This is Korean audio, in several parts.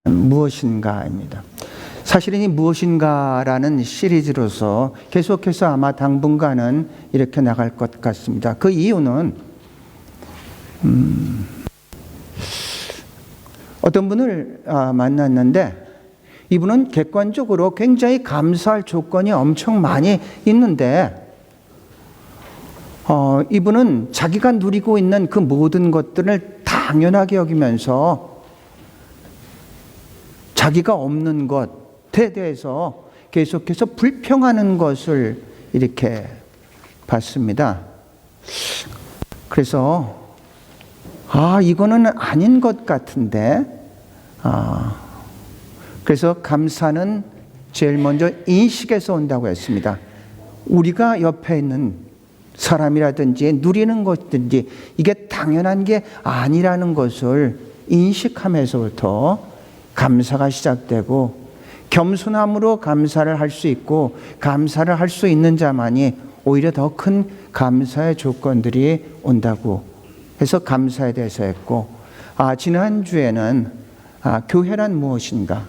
무엇인가입니다. 사실은 이 무엇인가라는 시리즈로서 계속해서 아마 당분간은 이렇게 나갈 것 같습니다. 그 이유는 어떤 분을 만났는데 이분은 객관적으로 굉장히 감사할 조건이 엄청 많이 있는데 이분은 자기가 누리고 있는 그 모든 것들을 당연하게 여기면서 자기가 없는 것에 대해서 계속해서 불평하는 것을 이렇게 봤습니다. 그래서 이거는 아닌 것 같은데 그래서 감사는 제일 먼저 인식에서 온다고 했습니다. 우리가 옆에 있는 사람이라든지 누리는 것든지 이게 당연한 게 아니라는 것을 인식하면서부터 감사가 시작되고 겸손함으로 감사를 할 수 있고 감사를 할 수 있는 자만이 오히려 더 큰 감사의 조건들이 온다고 해서 감사에 대해서 했고 지난주에는 교회란 무엇인가,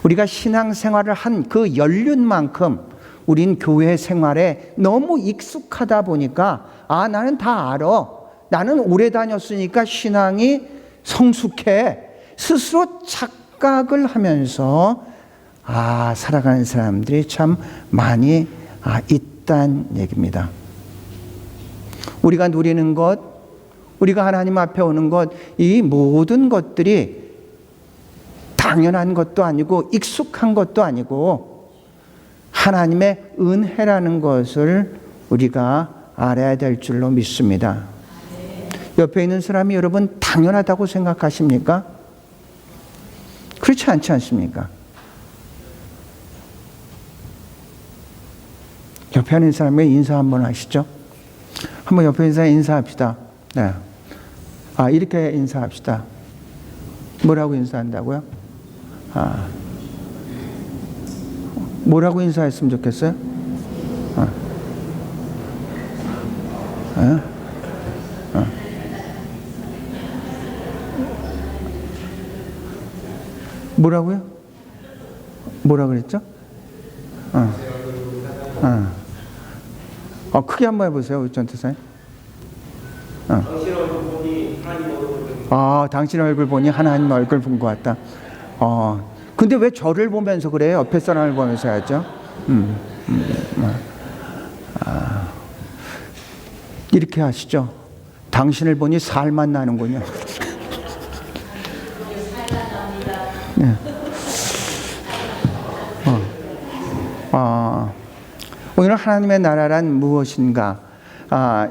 우리가 신앙생활을 한 그 연륜만큼 우린 교회 생활에 너무 익숙하다 보니까 나는 다 알아, 나는 오래 다녔으니까 신앙이 성숙해, 스스로 착각을 하면서 살아가는 사람들이 참 많이 있다는 얘기입니다. 우리가 누리는 것, 우리가 하나님 앞에 오는 것, 이 모든 것들이 당연한 것도 아니고 익숙한 것도 아니고 하나님의 은혜라는 것을 우리가 알아야 될 줄로 믿습니다. 옆에 있는 사람이 여러분 당연하다고 생각하십니까? 그렇지 않지 않습니까? 옆에 있는 사람에게 인사 한번 하시죠. 한번 옆에 있는 사람 인사합시다. 네. 이렇게 인사합시다. 뭐라고 인사한다고요? 뭐라고 인사했으면 좋겠어요? 뭐라고요? 뭐라 그랬죠? 크게 한번 해보세요, 전태사님. 당신 얼굴 보니 하나님 얼굴. 당신 얼굴 보니 하나님 얼굴 본 것 같다. 근데 왜 저를 보면서 그래요? 옆에 사람을 보면서 해야죠. 이렇게 하시죠. 당신을 보니 살만 나는군요. 네. 오늘 하나님의 나라란 무엇인가?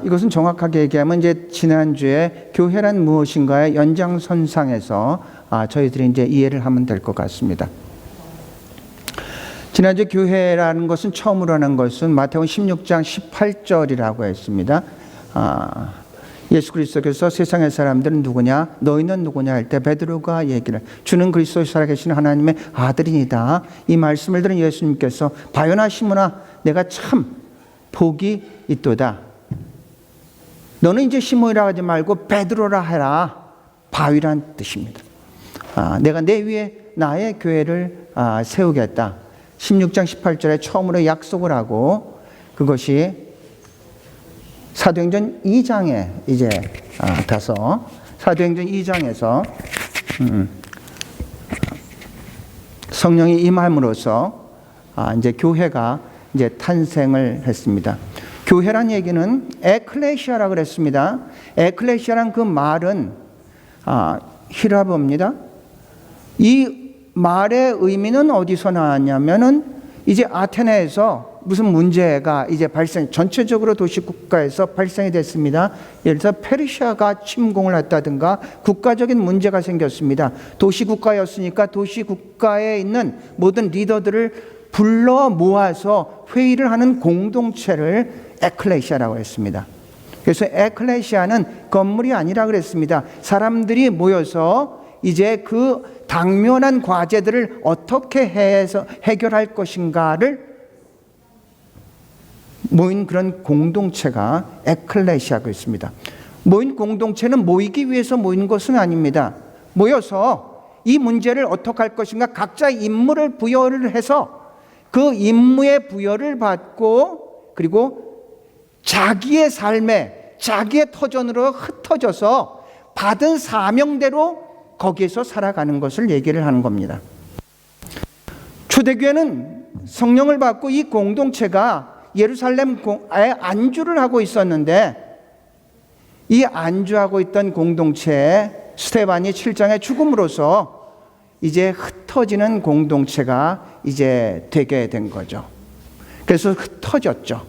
이것은 정확하게 얘기하면 이제 지난주에 교회란 무엇인가의 연장선상에서 저희들이 이제 이해를 하면 될 것 같습니다. 지난주 교회라는 것은 처음으로 하는 것은 마태복음 16장 18절이라고 했습니다. 예수 그리스도께서 세상의 사람들은 누구냐, 너희는 누구냐 할 때 베드로가 얘기를, 주는 그리스도에 살아계신 하나님의 아들이니다. 이 말씀을 들은 예수님께서 바요나 시몬아, 내가 참 복이 있도다. 너는 이제 시몬이라 하지 말고 베드로라 해라. 바위란 뜻입니다. 내가 내 위에 나의 교회를 세우겠다. 16장 18절에 처음으로 약속을 하고, 그것이 사도행전 2장에 이제 가서 사도행전 2장에서 성령이 임함으로써 이제 교회가 이제 탄생을 했습니다. 교회란 얘기는 에클레시아라고 그랬습니다. 에클레시아란 그 말은 히라보입니다. 이 말의 의미는 어디서 나왔냐면은 이제 아테네에서 무슨 문제가 이제 전체적으로 도시국가에서 발생이 됐습니다. 예를 들어서 페르시아가 침공을 했다든가 국가적인 문제가 생겼습니다. 도시국가였으니까 도시국가에 있는 모든 리더들을 불러 모아서 회의를 하는 공동체를 에클레시아라고 했습니다. 그래서 에클레시아는 건물이 아니라 그랬습니다. 사람들이 모여서 이제 그 당면한 과제들을 어떻게 해서 해결할 것인가를 모인 그런 공동체가 에클레시아가 있습니다. 모인 공동체는 모이기 위해서 모인 것은 아닙니다. 모여서 이 문제를 어떻게 할 것인가 각자 임무를 부여를 해서 그 임무의 부여를 받고 그리고 자기의 삶에 자기의 터전으로 흩어져서 받은 사명대로 거기에서 살아가는 것을 얘기를 하는 겁니다. 초대교회는 성령을 받고 이 공동체가 예루살렘에 안주를 하고 있었는데 이 안주하고 있던 공동체에 스데반이 7장에 죽음으로써 이제 흩어지는 공동체가 이제 되게 된 거죠. 그래서 흩어졌죠.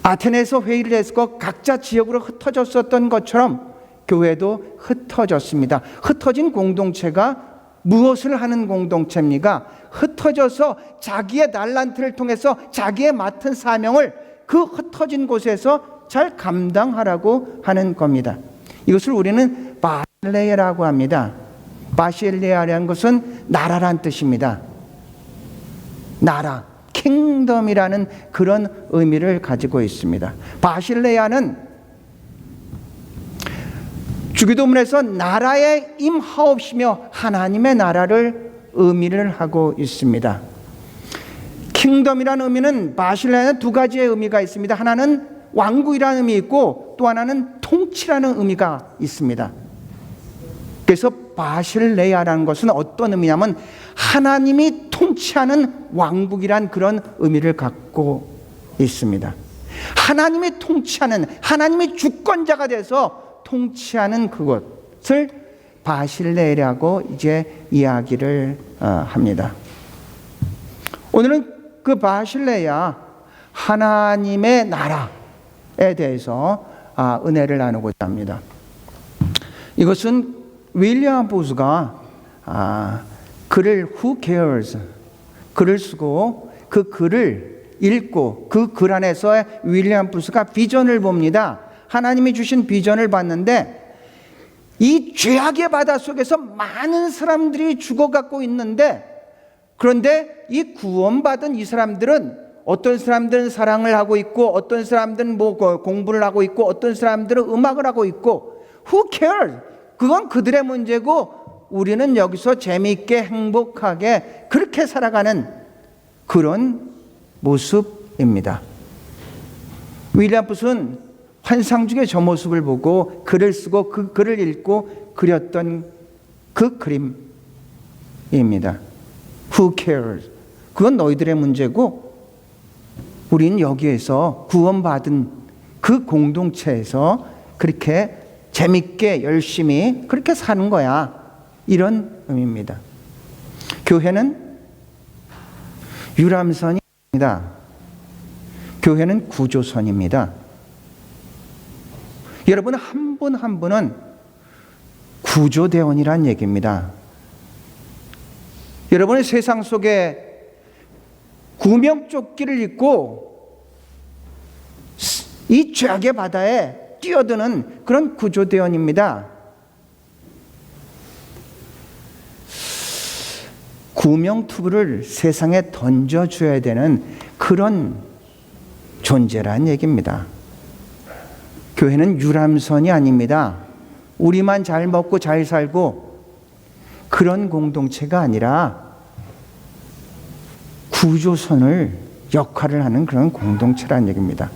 아테네에서 회의를 해서 각자 지역으로 흩어졌었던 것처럼 교회도 흩어졌습니다. 흩어진 공동체가 무엇을 하는 공동체입니까? 흩어져서 자기의 달란트를 통해서 자기의 맡은 사명을 그 흩어진 곳에서 잘 감당하라고 하는 겁니다. 이것을 우리는 바실레아라고 합니다. 바실레아라는 것은 나라란 뜻입니다. 나라, 킹덤이라는 그런 의미를 가지고 있습니다. 바실레아는 주기도문에서 나라에 임하옵시며 하나님의 나라를 의미를 하고 있습니다. 킹덤이라는 의미는 바실레아는 두 가지의 의미가 있습니다. 하나는 왕국이라는 의미 있고 또 하나는 통치라는 의미가 있습니다. 그래서 바실레아라는 것은 어떤 의미냐면 하나님이 통치하는 왕국이란 그런 의미를 갖고 있습니다. 하나님이 통치하는, 하나님이 주권자가 돼서 통치하는 그것을 바실레아라고 이제 이야기를 합니다. 오늘은 그 바실레아 하나님의 나라에 대해서 은혜를 나누고자 합니다. 이것은 윌리엄 보스가 글을 Who Cares? 글을 쓰고 그 글을 읽고 그 글 안에서 윌리엄 보스가 비전을 봅니다. 하나님이 주신 비전을 봤는데 이 죄악의 바다 속에서 많은 사람들이 죽어가고 있는데 그런데 이 구원받은 이 사람들은 어떤 사람들은 사랑을 하고 있고 어떤 사람들은 뭐 공부를 하고 있고 어떤 사람들은 음악을 하고 있고 Who cares? 그건 그들의 문제고 우리는 여기서 재미있게 행복하게 그렇게 살아가는 그런 모습입니다. 윌리엄 붓은 환상 중에 저 모습을 보고 글을 쓰고 그 글을 읽고 그렸던 그 그림입니다. Who cares? 그건 너희들의 문제고 우린 여기에서 구원받은 그 공동체에서 그렇게 재밌게 열심히 그렇게 사는 거야. 이런 의미입니다. 교회는 유람선이 아닙니다. 교회는 구조선입니다. 여러분 한 분 한 분은 구조대원이란 얘기입니다. 여러분의 세상 속에 구명조끼를 입고 이 죄악의 바다에 뛰어드는 그런 구조대원입니다. 구명투구를 세상에 던져줘야 되는 그런 존재란 얘기입니다. 교회는 유람선이 아닙니다. 우리만 잘 먹고 잘 살고 그런 공동체가 아니라 구조선을 역할을 하는 그런 공동체라는 얘기입니다.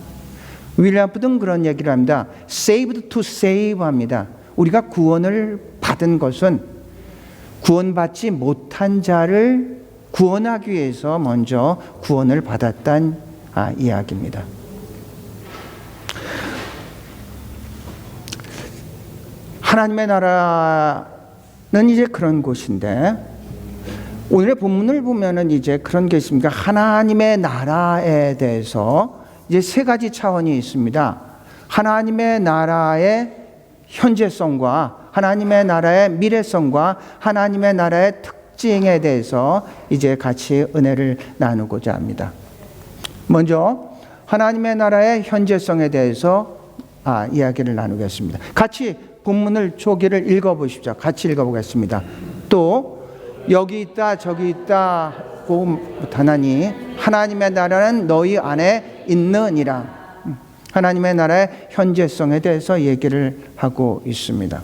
윌리엄 붓은 그런 얘기를 합니다. Saved to save 합니다. 우리가 구원을 받은 것은 구원받지 못한 자를 구원하기 위해서 먼저 구원을 받았다는 이야기입니다. 하나님의 나라는 이제 그런 곳인데 오늘의 본문을 보면은 이제 그런 게 있습니다. 하나님의 나라에 대해서 이제 세 가지 차원이 있습니다. 하나님의 나라의 현재성과 하나님의 나라의 미래성과 하나님의 나라의 특징에 대해서 이제 같이 은혜를 나누고자 합니다. 먼저 하나님의 나라의 현재성에 대해서 이야기를 나누겠습니다. 같이 본문을 조기를 읽어보십시오. 같이 읽어보겠습니다. 또 여기 있다 저기 있다 못하나니 하나님의 나라는 너희 안에 있느니라. 하나님의 나라의 현재성에 대해서 얘기를 하고 있습니다.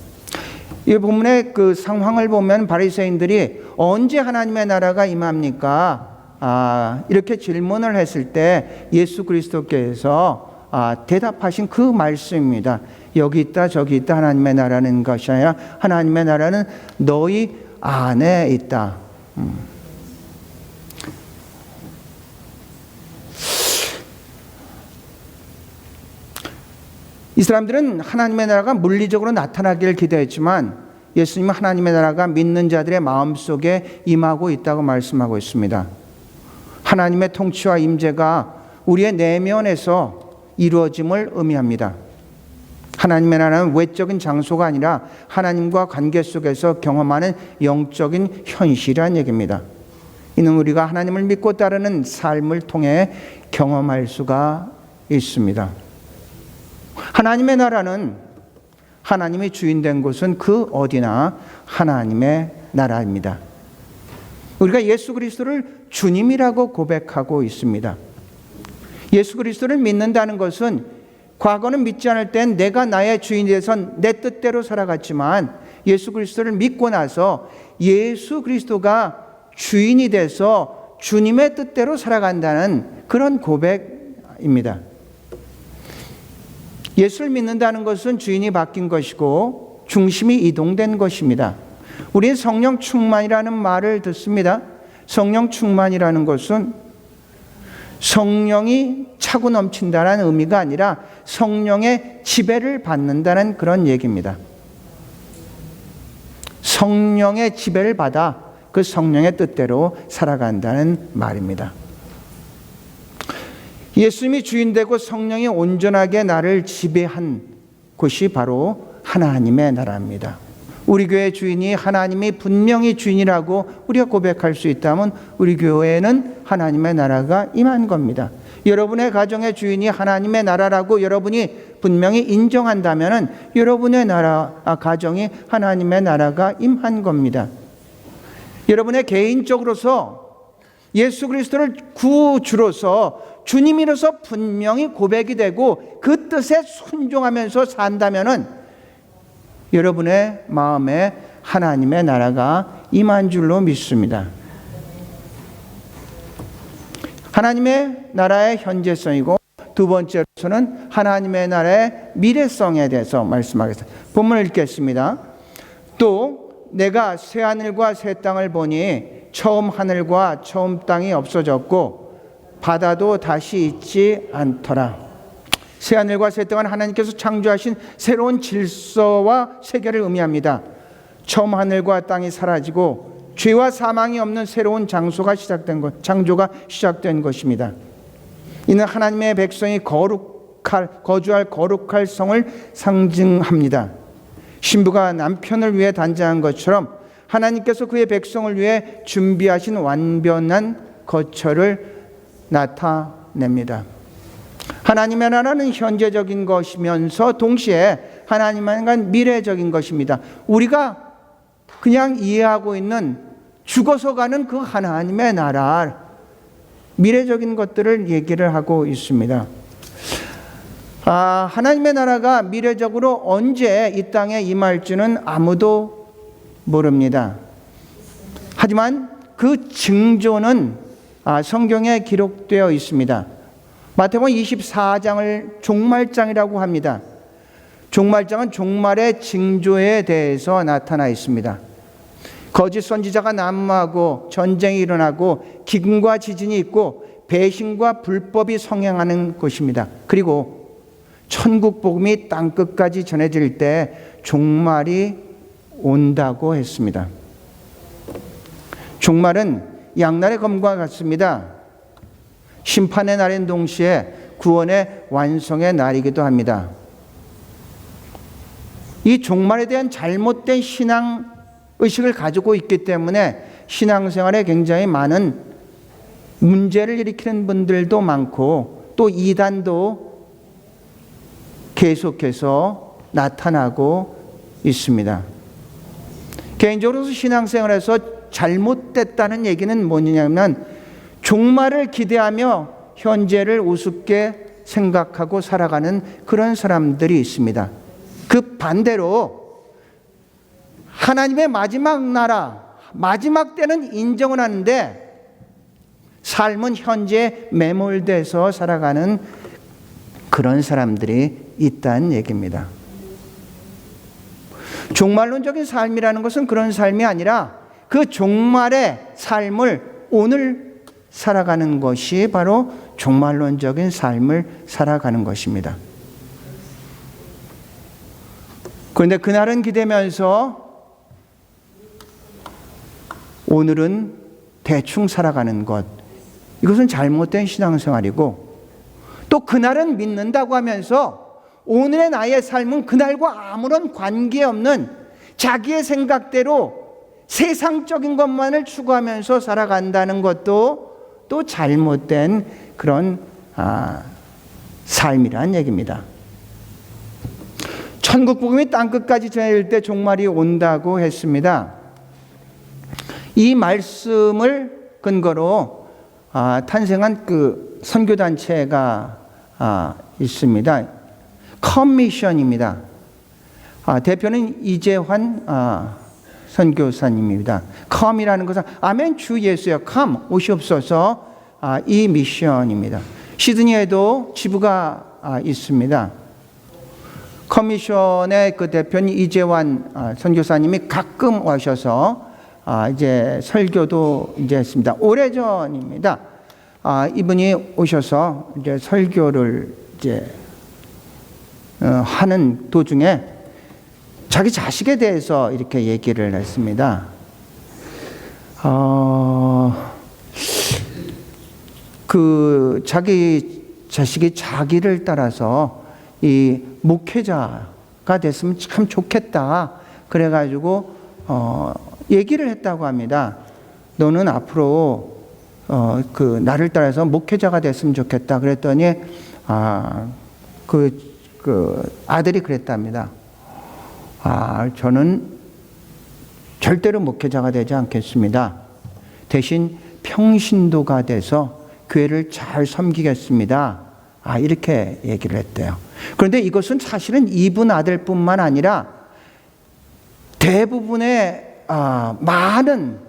이 본문의 그 상황을 보면 바리새인들이 언제 하나님의 나라가 임합니까? 이렇게 질문을 했을 때 예수 그리스도께서 대답하신 그 말씀입니다. 여기 있다 저기 있다 하나님의 나라는 것이 아니라 하나님의 나라는 너희 안에 있다. 이 사람들은 하나님의 나라가 물리적으로 나타나기를 기대했지만 예수님은 하나님의 나라가 믿는 자들의 마음속에 임하고 있다고 말씀하고 있습니다. 하나님의 통치와 임재가 우리의 내면에서 이루어짐을 의미합니다. 하나님의 나라는 외적인 장소가 아니라 하나님과 관계 속에서 경험하는 영적인 현실이라는 얘기입니다. 이는 우리가 하나님을 믿고 따르는 삶을 통해 경험할 수가 있습니다. 하나님의 나라는 하나님이 주인된 곳은 그 어디나 하나님의 나라입니다. 우리가 예수 그리스도를 주님이라고 고백하고 있습니다. 예수 그리스도를 믿는다는 것은 과거는 믿지 않을 땐 내가 나의 주인이 돼서 내 뜻대로 살아갔지만 예수 그리스도를 믿고 나서 예수 그리스도가 주인이 돼서 주님의 뜻대로 살아간다는 그런 고백입니다. 예수를 믿는다는 것은 주인이 바뀐 것이고 중심이 이동된 것입니다. 우리는 성령 충만이라는 말을 듣습니다. 성령 충만이라는 것은 성령이 차고 넘친다는 의미가 아니라 성령의 지배를 받는다는 그런 얘기입니다. 성령의 지배를 받아 그 성령의 뜻대로 살아간다는 말입니다. 예수님이 주인되고 성령이 온전하게 나를 지배한 곳이 바로 하나님의 나라입니다. 우리 교회 주인이 하나님이 분명히 주인이라고 우리가 고백할 수 있다면 우리 교회에는 하나님의 나라가 임한 겁니다. 여러분의 가정의 주인이 하나님의 나라라고 여러분이 분명히 인정한다면 여러분의 가정이 하나님의 나라가 임한 겁니다. 여러분의 개인적으로서 예수 그리스도를 구주로서 주님이로서 분명히 고백이 되고 그 뜻에 순종하면서 산다면은 여러분의 마음에 하나님의 나라가 임한 줄로 믿습니다. 하나님의 나라의 현재성이고 두 번째로서는 하나님의 나라의 미래성에 대해서 말씀하겠습니다. 본문을 읽겠습니다. 또 내가 새 하늘과 새 땅을 보니 처음 하늘과 처음 땅이 없어졌고 바다도 다시 있지 않더라. 새하늘과 새 땅은 하나님께서 창조하신 새로운 질서와 세계를 의미합니다. 처음 하늘과 땅이 사라지고 죄와 사망이 없는 새로운 장소가 창조가 시작된 것입니다. 이는 하나님의 백성이 거주할 거룩할 성을 상징합니다. 신부가 남편을 위해 단장한 것처럼 하나님께서 그의 백성을 위해 준비하신 완변한 거처를 나타냅니다. 하나님의 나라는 현재적인 것이면서 동시에 하나님의 나라는 미래적인 것입니다. 우리가 그냥 이해하고 있는 죽어서 가는 그 하나님의 나라, 미래적인 것들을 얘기를 하고 있습니다. 하나님의 나라가 미래적으로 언제 이 땅에 임할지는 아무도 모릅니다. 하지만 그 징조는 성경에 기록되어 있습니다. 마태복음 24장을 종말장이라고 합니다. 종말장은 종말의 징조에 대해서 나타나 있습니다. 거짓 선지자가 난무하고 전쟁이 일어나고 기근과 지진이 있고 배신과 불법이 성행하는 것입니다. 그리고 천국 복음이 땅끝까지 전해질 때 종말이 온다고 했습니다. 종말은 양날의 검과 같습니다. 심판의 날인 동시에 구원의 완성의 날이기도 합니다. 이 종말에 대한 잘못된 신앙 의식을 가지고 있기 때문에 신앙생활에 굉장히 많은 문제를 일으키는 분들도 많고 또 이단도 계속해서 나타나고 있습니다. 개인적으로 신앙생활에서 잘못됐다는 얘기는 뭐냐면 종말을 기대하며 현재를 우습게 생각하고 살아가는 그런 사람들이 있습니다. 그 반대로 하나님의 마지막 나라, 마지막 때는 인정을 하는데 삶은 현재 매몰돼서 살아가는 그런 사람들이 있다는 얘기입니다. 종말론적인 삶이라는 것은 그런 삶이 아니라 그 종말의 삶을 오늘 살아가는 것이 바로 종말론적인 삶을 살아가는 것입니다. 그런데 그날은 기대면서 오늘은 대충 살아가는 것, 이것은 잘못된 신앙생활이고, 또 그날은 믿는다고 하면서 오늘의 나의 삶은 그날과 아무런 관계없는 자기의 생각대로 세상적인 것만을 추구하면서 살아간다는 것도 또 잘못된 그런 삶이란 얘기입니다. 천국 복음이 땅끝까지 전해질 때 종말이 온다고 했습니다. 이 말씀을 근거로 탄생한 그 선교단체가 있습니다. 커미션입니다. 대표는 이재환 선교사님입니다. 컴이라는 것은 아멘 주 예수여 컴 오시옵소서, 이 미션입니다. 시드니에도 지부가 있습니다. 커미션의 그 대표는 이재환 선교사님이 가끔 오셔서 이제 설교도 이제 했습니다. 오래전입니다. 이분이 오셔서 이제 설교를 이제 하는 도중에 자기 자식에 대해서 이렇게 얘기를 했습니다. 그 자기 자식이 자기를 따라서 이 목회자가 됐으면 참 좋겠다. 그래가지고 얘기를 했다고 합니다. 너는 앞으로 그 나를 따라서 목회자가 됐으면 좋겠다. 그랬더니 그 아들이 그랬답니다. 저는 절대로 목회자가 되지 않겠습니다. 대신 평신도가 돼서 교회를 잘 섬기겠습니다. 이렇게 얘기를 했대요. 그런데 이것은 사실은 이분 아들뿐만 아니라 대부분의 많은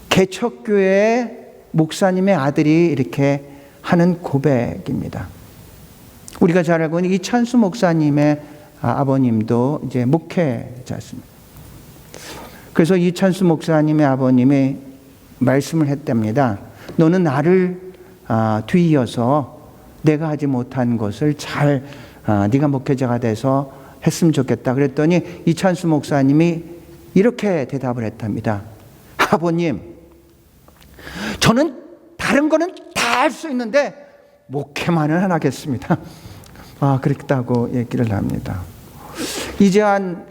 개척교회의 목사님의 아들이 이렇게 하는 고백입니다. 우리가 잘 알고 있는 이찬수 목사님의 아버님도 이제 목회자였습니다. 그래서 이찬수 목사님의 아버님이 말씀을 했답니다. 너는 나를 뒤이어서 내가 하지 못한 것을 잘 네가 목회자가 돼서 했으면 좋겠다. 그랬더니 이찬수 목사님이 이렇게 대답을 했답니다. 아버님, 저는 다른 거는 다 할 수 있는데 목회만은 안 하겠습니다. 그랬다고 얘기를 합니다. 이재환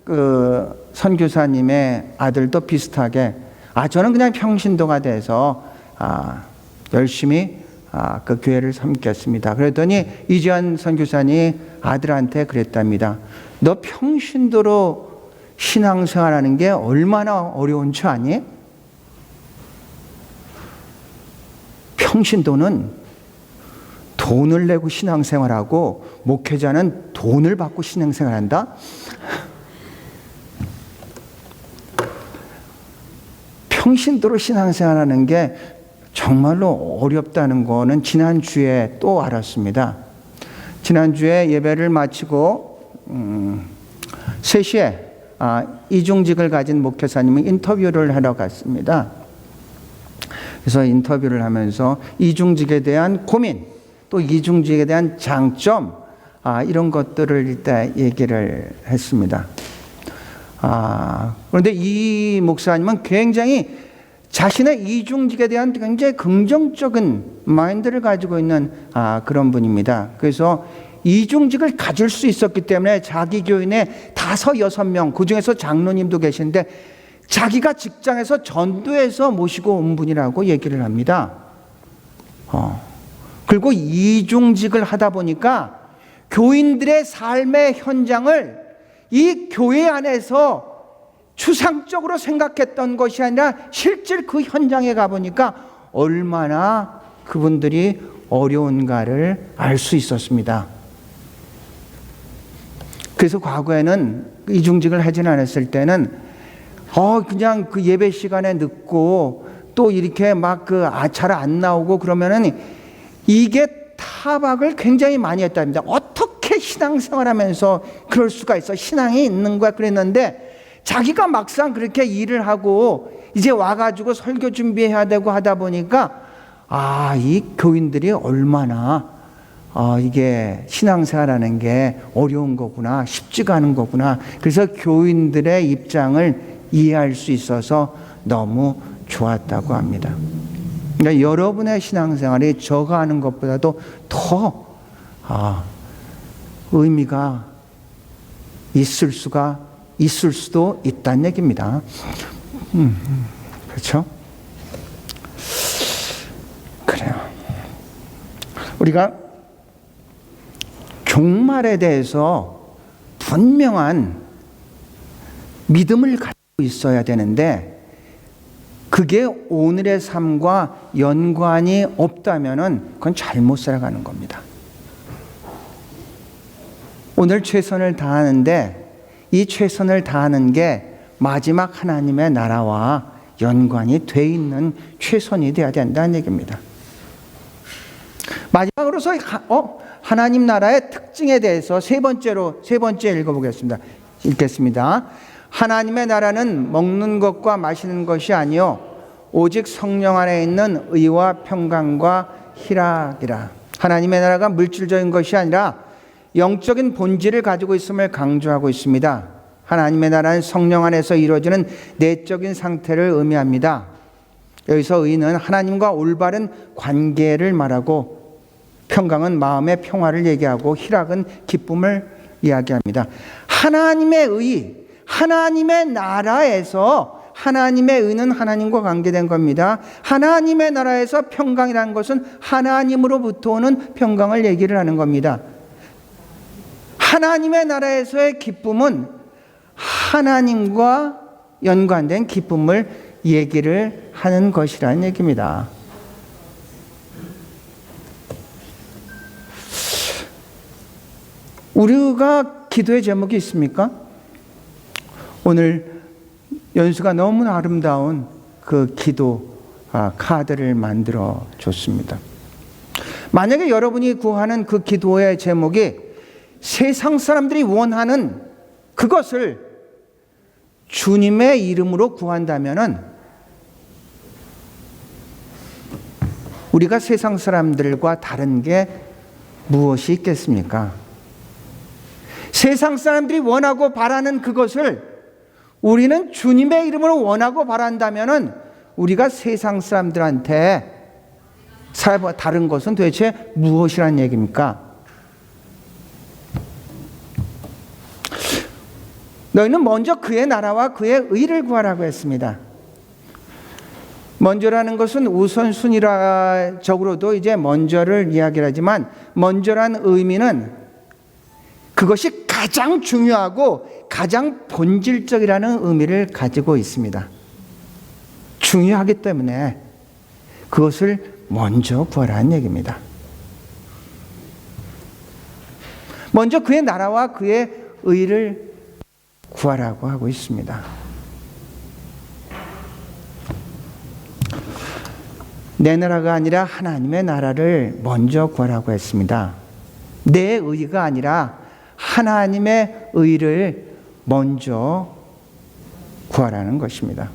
그 선교사님의 아들도 비슷하게 저는 그냥 평신도가 돼서 열심히 그 교회를 섬겼습니다. 그랬더니 이재환 선교사님이 아들한테 그랬답니다. 너 평신도로 신앙생활하는 게 얼마나 어려운 줄 아니? 평신도는 돈을 내고 신앙생활하고 목회자는 돈을 받고 신앙생활한다? 평신도로 신앙생활하는 게 정말로 어렵다는 거는 지난주에 또 알았습니다. 지난주에 예배를 마치고 3시에 이중직을 가진 목회사님이 인터뷰를 하러 갔습니다. 그래서 인터뷰를 하면서 이중직에 대한 고민, 또 이중직에 대한 장점, 이런 것들을 일단 얘기를 했습니다. 그런데 이 목사님은 굉장히 자신의 이중직에 대한 굉장히 긍정적인 마인드를 가지고 있는 그런 분입니다. 그래서 이중직을 가질 수 있었기 때문에 자기 교인에 5, 6명, 그 중에서 장로님도 계신데 자기가 직장에서 전도해서 모시고 온 분이라고 얘기를 합니다. 그리고 이중직을 하다 보니까 교인들의 삶의 현장을 이 교회 안에서 추상적으로 생각했던 것이 아니라 실제 그 현장에 가보니까 얼마나 그분들이 어려운가를 알 수 있었습니다. 그래서 과거에는 이중직을 하진 않았을 때는 그냥 그 예배 시간에 늦고 또 이렇게 막 잘 안 나오고 그러면은 이게 타박을 굉장히 많이 했답니다. 어떻게 신앙생활하면서 그럴 수가 있어? 신앙이 있는 거야 그랬는데 자기가 막상 그렇게 일을 하고 이제 와가지고 설교 준비해야 되고 하다 보니까 이 교인들이 얼마나 이게 신앙생활하는 게 어려운 거구나, 쉽지가 않은 거구나. 그래서 교인들의 입장을 이해할 수 있어서 너무 좋았다고 합니다. 그러니까 여러분의 신앙생활이 저가 하는 것보다도 더 의미가 있을 수도 있다는 얘기입니다. 그렇죠? 그래요. 우리가 종말에 대해서 분명한 믿음을 가지고 있어야 되는데 그게 오늘의 삶과 연관이 없다면은 그건 잘못 살아가는 겁니다. 오늘 최선을 다하는데 이 최선을 다하는 게 마지막 하나님의 나라와 연관이 돼 있는 최선이 돼야 된다는 얘기입니다. 마지막으로서 하나님 나라의 특징에 대해서 세 번째 읽어보겠습니다. 읽겠습니다. 하나님의 나라는 먹는 것과 마시는 것이 아니요 오직 성령 안에 있는 의와 평강과 희락이라. 하나님의 나라가 물질적인 것이 아니라 영적인 본질을 가지고 있음을 강조하고 있습니다. 하나님의 나라는 성령 안에서 이루어지는 내적인 상태를 의미합니다. 여기서 의는 하나님과 올바른 관계를 말하고 평강은 마음의 평화를 얘기하고 희락은 기쁨을 이야기합니다. 하나님의 의, 하나님의 나라에서 하나님의 의는 하나님과 관계된 겁니다. 하나님의 나라에서 평강이라는 것은 하나님으로부터 오는 평강을 얘기를 하는 겁니다. 하나님의 나라에서의 기쁨은 하나님과 연관된 기쁨을 얘기를 하는 것이라는 얘기입니다. 우리가 기도의 제목이 있습니까? 오늘 연수가 너무나 아름다운 그 기도 카드를 만들어 줬습니다. 만약에 여러분이 구하는 그 기도의 제목이 세상 사람들이 원하는 그것을 주님의 이름으로 구한다면은 우리가 세상 사람들과 다른 게 무엇이 있겠습니까? 세상 사람들이 원하고 바라는 그것을 우리는 주님의 이름으로 원하고 바란다면은 우리가 세상 사람들한테 다른 것은 도대체 무엇이란 얘기입니까? 너희는 먼저 그의 나라와 그의 의를 구하라고 했습니다. 먼저라는 것은 우선순위적으로도 이제 먼저를 이야기하지만 먼저란 의미는 그것이 가장 중요하고 가장 본질적이라는 의미를 가지고 있습니다. 중요하기 때문에 그것을 먼저 구하라는 얘기입니다. 먼저 그의 나라와 그의 의를 구하라고 하고 있습니다. 내 나라가 아니라 하나님의 나라를 먼저 구하라고 했습니다. 내 의가 아니라 하나님의 의를 먼저 구하라는 것입니다.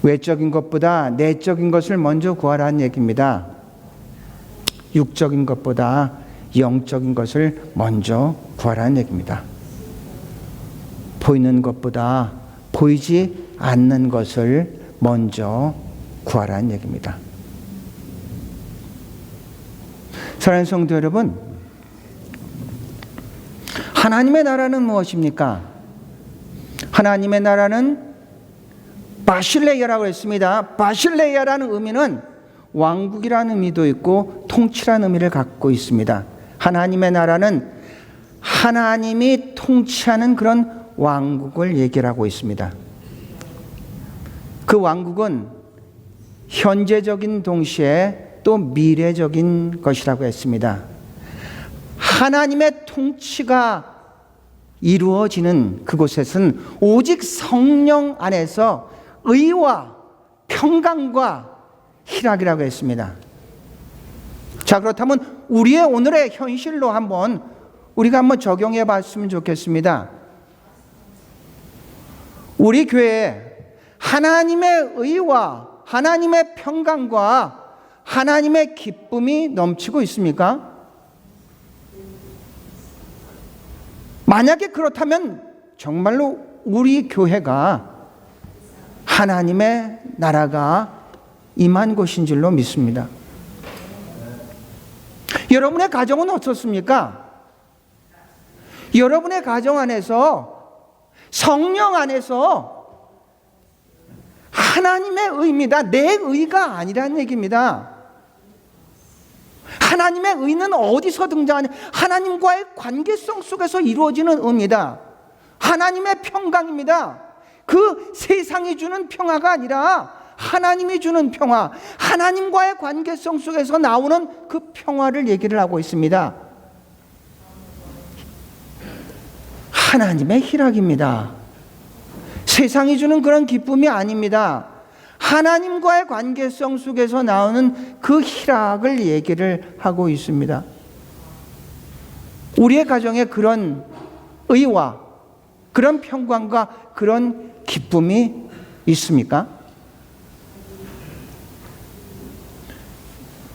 외적인 것보다 내적인 것을 먼저 구하라는 얘기입니다. 육적인 것보다 영적인 것을 먼저 구하라는 얘기입니다. 보이는 것보다 보이지 않는 것을 먼저 구하라는 얘기입니다. 사랑하는 성도 여러분, 하나님의 나라는 무엇입니까? 하나님의 나라는 바실레이아라고 했습니다. 바실레이아라는 의미는 왕국이라는 의미도 있고 통치라는 의미를 갖고 있습니다. 하나님의 나라는 하나님이 통치하는 그런 왕국을 얘기하고 있습니다. 그 왕국은 현재적인 동시에 또 미래적인 것이라고 했습니다. 하나님의 통치가 이루어지는 그곳에서는 오직 성령 안에서 의와 평강과 희락이라고 했습니다. 자, 그렇다면 우리의 오늘의 현실로 우리가 한번 적용해 봤으면 좋겠습니다. 우리 교회에 하나님의 의와 하나님의 평강과 하나님의 기쁨이 넘치고 있습니까? 만약에 그렇다면 정말로 우리 교회가 하나님의 나라가 임한 곳인 줄로 믿습니다. 여러분의 가정은 어떻습니까? 여러분의 가정 안에서 성령 안에서 하나님의 의입니다. 내 의가 아니라는 얘기입니다. 하나님의 의는 어디서 등장하냐? 하나님과의 관계성 속에서 이루어지는 의입니다. 하나님의 평강입니다. 그 세상이 주는 평화가 아니라 하나님이 주는 평화, 하나님과의 관계성 속에서 나오는 그 평화를 얘기를 하고 있습니다. 하나님의 희락입니다. 세상이 주는 그런 기쁨이 아닙니다. 하나님과의 관계성 속에서 나오는 그 희락을 얘기를 하고 있습니다. 우리의 가정에 그런 의와 그런 평강과 그런 기쁨이 있습니까?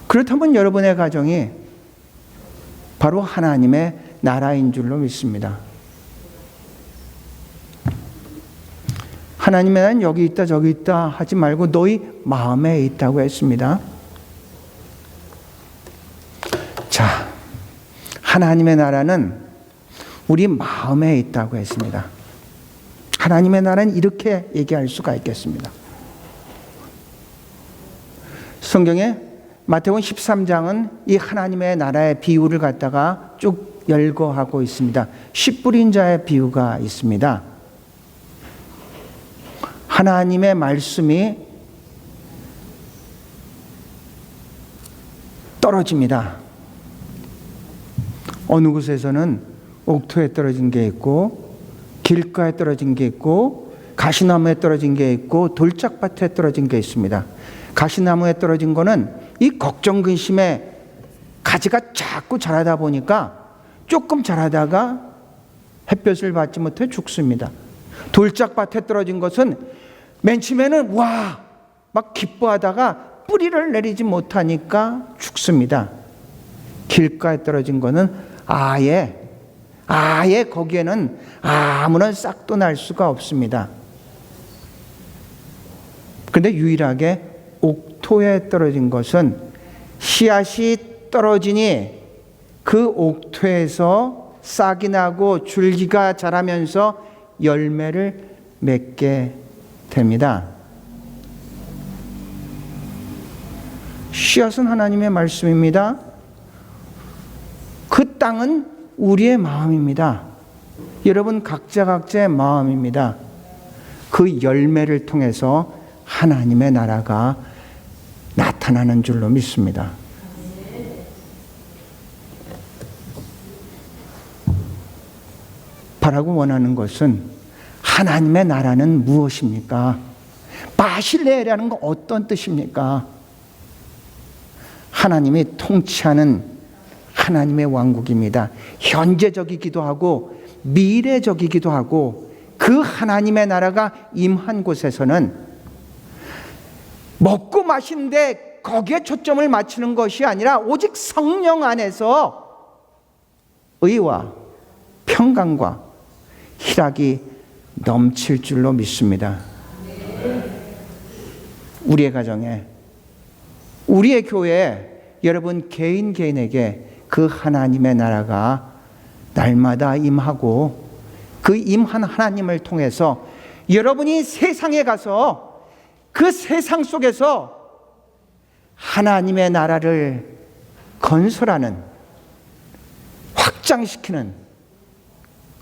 그렇다면 여러분의 가정이 바로 하나님의 나라인 줄로 믿습니다. 하나님의 나라는 여기 있다 저기 있다 하지 말고 너희 마음에 있다고 했습니다. 자, 하나님의 나라는 우리 마음에 있다고 했습니다. 하나님의 나라는 이렇게 얘기할 수가 있겠습니다. 성경에 마태복음 13장은 이 하나님의 나라의 비유를 갖다가 쭉 열거하고 있습니다. 씨 뿌린 자의 비유가 있습니다. 하나님의 말씀이 떨어집니다. 어느 곳에서는 옥토에 떨어진 게 있고, 길가에 떨어진 게 있고, 가시나무에 떨어진 게 있고, 돌짝밭에 떨어진 게 있습니다. 가시나무에 떨어진 거는 이 걱정 근심에 가지가 자꾸 자라다 보니까 조금 자라다가 햇볕을 받지 못해 죽습니다. 돌짝밭에 떨어진 것은 맨 처음에는 와 막 기뻐하다가 뿌리를 내리지 못하니까 죽습니다. 길가에 떨어진 거는 아예 거기에는 아무런 싹도 날 수가 없습니다. 그런데 유일하게 옥토에 떨어진 것은 씨앗이 떨어지니 그 옥토에서 싹이 나고 줄기가 자라면서 열매를 맺게 됩니다. 씨앗은 하나님의 말씀입니다. 그 땅은 우리의 마음입니다. 여러분 각자의 마음입니다. 그 열매를 통해서 하나님의 나라가 나타나는 줄로 믿습니다. 바라고 원하는 것은 하나님의 나라는 무엇입니까? 바실레라는 건 어떤 뜻입니까? 하나님이 통치하는 하나님의 왕국입니다. 현재적이기도 하고 미래적이기도 하고 그 하나님의 나라가 임한 곳에서는 먹고 마시는데 거기에 초점을 맞추는 것이 아니라 오직 성령 안에서 의와 평강과 희락이 넘칠 줄로 믿습니다. 우리의 가정에, 우리의 교회에, 여러분 개인에게 그 하나님의 나라가 날마다 임하고 그 임한 하나님을 통해서 여러분이 세상에 가서 그 세상 속에서 하나님의 나라를 건설하는, 확장시키는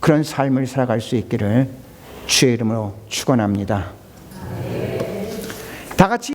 그런 삶을 살아갈 수 있기를 주의 이름으로 축원합니다.